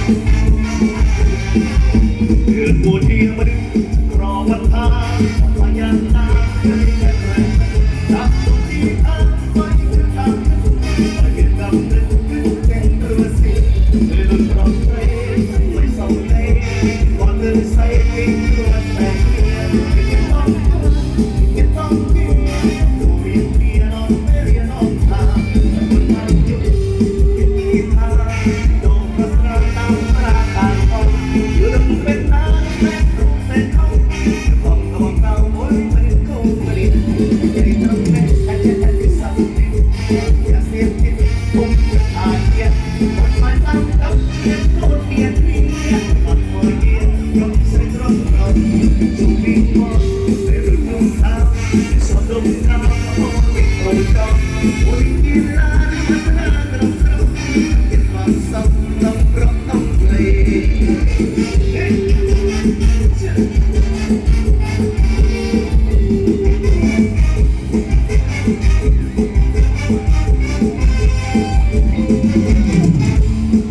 เดือนปูเทียมาดึงรอวันพาพยันนาเคยแค่ไหนจับตัวที่ทางไว้จะทำไปเก็บกำนึกขึ้นแจ้งตัวสิเลยหลุดรอดไปไม่เศร้าใจก่อนเดินใส่ทิ้งตัวแต่เพียงยังต้องยังต้องกินตัวเมียเมียน้องไม่เรียนน้องทางคนทางยุบยังมีทางโดนพระราตามราคาทองอยู่ดำเป็นน้ำแม่รู้แต่เขาบอกก็บอกเราโอ้ยมันคงไม่ได้ใจทำแม่แค่ที่สั่งดิอย่าเสียจิตคงจะตายเกียรหมดมาตั้งกับเกียรโคตรเกียรพี่หมดคอยเกียรยกใส่ตรงเราจุดนี้พอในรุ่นนุ่งเท้าสอดดมเท้าโอ้ยโอ้ยจอมโอ้ยกินลาพัฒนาตรงเราเก็บความซ้ำต้องร้องต้องเพล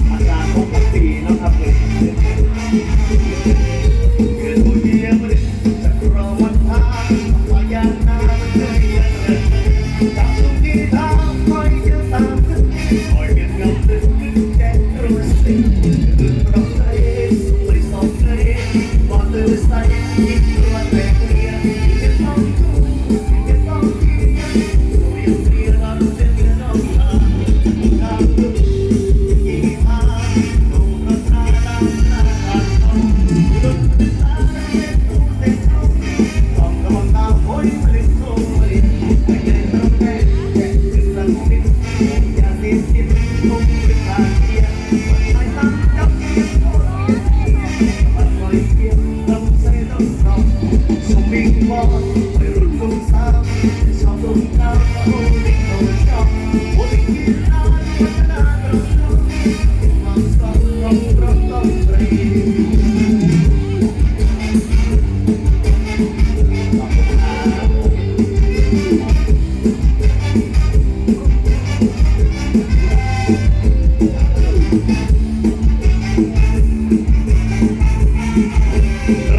อาจารย์ปกตินะครับเกิดผู้เดียวจะรอวันพาพยานนามันเลยยังเดินจับตรงที่ทางคอยเดินตามขึ้นคอยเก็บเงาตึงขึ้นแจ้งรู้สึกตื่นร้องใจสวยสองใจก่อนตื่นใส่ยิ่งตัวแตกเรียนจะต้องทุกจะต้องเกียรตัวยังเรียนเราจะเรียนน้องทางทางลุกยิ่งทางดูพระราตามราคาทองลุกเป็นตาเย็นตัวแต่เขาต้องระวังตาโอยผลิตโซ่ผลิตไม่ได้ทำแค่แค่ถึงสังสิทธิ์อย่าเสียจิตคงเป็นทางเกียรมันไม่ตั้งจับเกียรโคตรมันคอยเกียรต้องใส่ต้องรอสมิงบอลไม่รุ่นลุงสาวชอบลุงเท้าโอ้ยโอ้ยชอบโอ้ยกินนานพัฒนาตรงเราความสับต้องร้องต้องเพลงขอบคุณครับ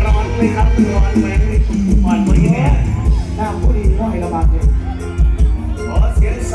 ร้อนไหมครับร้อนไหม